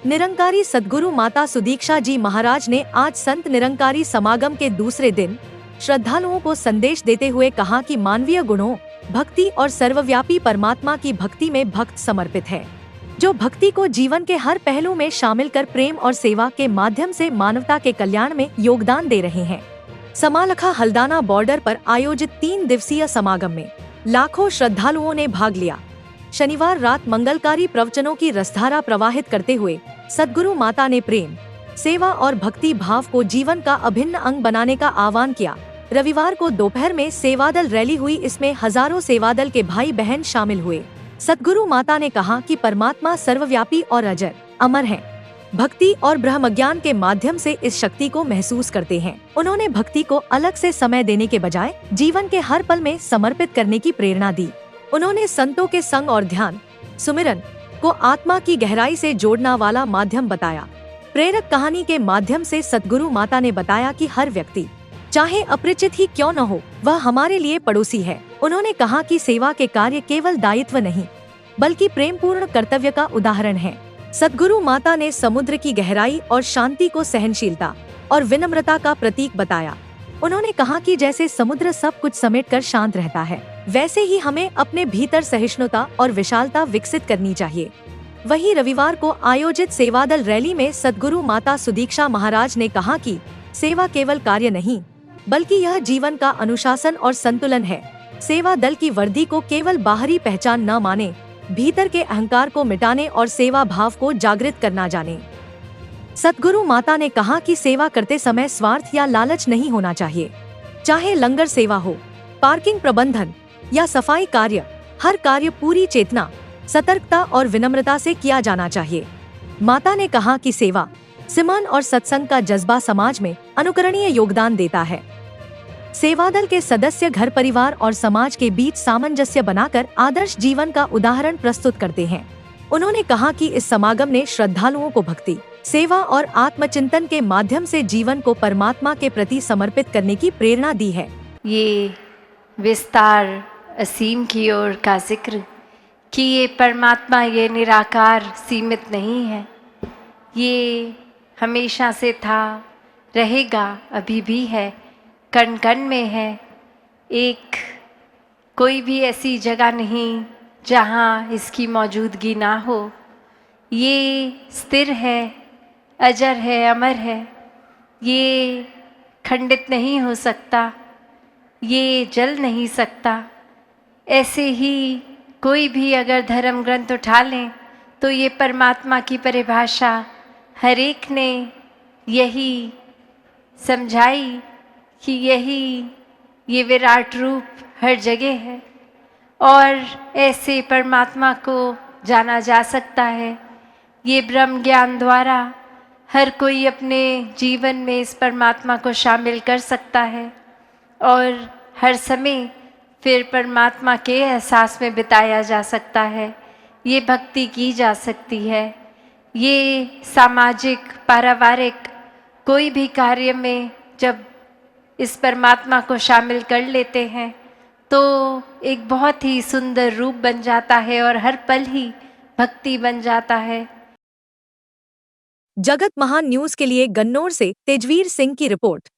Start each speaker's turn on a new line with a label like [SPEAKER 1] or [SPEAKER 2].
[SPEAKER 1] निरंकारी सद्गुरु माता सुदीक्षा जी महाराज ने आज संत निरंकारी समागम के दूसरे दिन श्रद्धालुओं को संदेश देते हुए कहा कि मानवीय गुणों, भक्ति और सर्वव्यापी परमात्मा की भक्ति में भक्त समर्पित है, जो भक्ति को जीवन के हर पहलू में शामिल कर प्रेम और सेवा के माध्यम से मानवता के कल्याण में योगदान दे रहे हैं। समालखा हल्दाना बॉर्डर पर आयोजित 3 दिवसीय समागम में लाखों श्रद्धालुओं ने भाग लिया। शनिवार रात मंगलकारी प्रवचनों की रसधारा प्रवाहित करते हुए सद्गुरु माता ने प्रेम, सेवा और भक्ति भाव को जीवन का अभिन्न अंग बनाने का आह्वान किया। रविवार को दोपहर में सेवादल रैली हुई, इसमें हजारों सेवादल के भाई बहन शामिल हुए। सद्गुरु माता ने कहा कि परमात्मा सर्वव्यापी और अजर अमर है। भक्ति और ब्रह्म ज्ञान के माध्यम से इस शक्ति को महसूस करते हैं। उन्होंने भक्ति को अलग से समय देने के बजाय जीवन के हर पल में समर्पित करने की प्रेरणा दी। उन्होंने संतों के संग और ध्यान सुमिरन को आत्मा की गहराई से जोड़ना वाला माध्यम बताया। प्रेरक कहानी के माध्यम से सद्गुरु माता ने बताया कि हर व्यक्ति, चाहे अपरिचित ही क्यों न हो, वह हमारे लिए पड़ोसी है। उन्होंने कहा कि सेवा के कार्य केवल दायित्व नहीं, बल्कि प्रेमपूर्ण कर्तव्य का उदाहरण है। सद्गुरु माता ने समुद्र की गहराई और शांति को सहनशीलता और विनम्रता का प्रतीक बताया। उन्होंने कहा कि जैसे समुद्र सब कुछ समेटकर शांत रहता है, वैसे ही हमें अपने भीतर सहिष्णुता और विशालता विकसित करनी चाहिए। वहीं रविवार को आयोजित सेवादल रैली में सद्गुरु माता सुदीक्षा महाराज ने कहा कि सेवा केवल कार्य नहीं, बल्कि यह जीवन का अनुशासन और संतुलन है। सेवा दल की वर्दी को केवल बाहरी पहचान न माने, भीतर के अहंकार को मिटाने और सेवा भाव को जागृत करना जाने। सद्गुरु माता ने कहा कि सेवा करते समय स्वार्थ या लालच नहीं होना चाहिए। चाहे लंगर सेवा हो, पार्किंग प्रबंधन या सफाई कार्य, हर कार्य पूरी चेतना, सतर्कता और विनम्रता से किया जाना चाहिए। माता ने कहा कि सेवा, सिमरन और सत्संग का जज्बा समाज में अनुकरणीय योगदान देता है। सेवादल के सदस्य घर परिवार और समाज के बीच सामंजस्य बनाकर आदर्श जीवन का उदाहरण प्रस्तुत करते हैं। उन्होंने कहा कि इस समागम ने श्रद्धालुओं को भक्ति, सेवा और आत्मचिंतन के माध्यम से जीवन को परमात्मा के प्रति समर्पित करने की प्रेरणा दी है।
[SPEAKER 2] ये विस्तार असीम की ओर का जिक्र कि ये परमात्मा, ये निराकार सीमित नहीं है, ये हमेशा से था, रहेगा, अभी भी है, कण कण में है। एक कोई भी ऐसी जगह नहीं जहाँ इसकी मौजूदगी ना हो। ये स्थिर है, अजर है, अमर है, ये खंडित नहीं हो सकता, ये जल नहीं सकता। ऐसे ही कोई भी अगर धर्म ग्रंथ उठा लें तो ये परमात्मा की परिभाषा हर एक ने यही समझाई कि ये विराट रूप हर जगह है और ऐसे परमात्मा को जाना जा सकता है। ये ब्रह्म ज्ञान द्वारा हर कोई अपने जीवन में इस परमात्मा को शामिल कर सकता है और हर समय फिर परमात्मा के एहसास में बिताया जा सकता है। ये भक्ति की जा सकती है। ये सामाजिक, पारिवारिक कोई भी कार्य में जब इस परमात्मा को शामिल कर लेते हैं तो एक बहुत ही सुंदर रूप बन जाता है और हर पल ही भक्ति बन जाता है।
[SPEAKER 1] जगत महान न्यूज के लिए गन्नौर से तेजवीर सिंह की रिपोर्ट।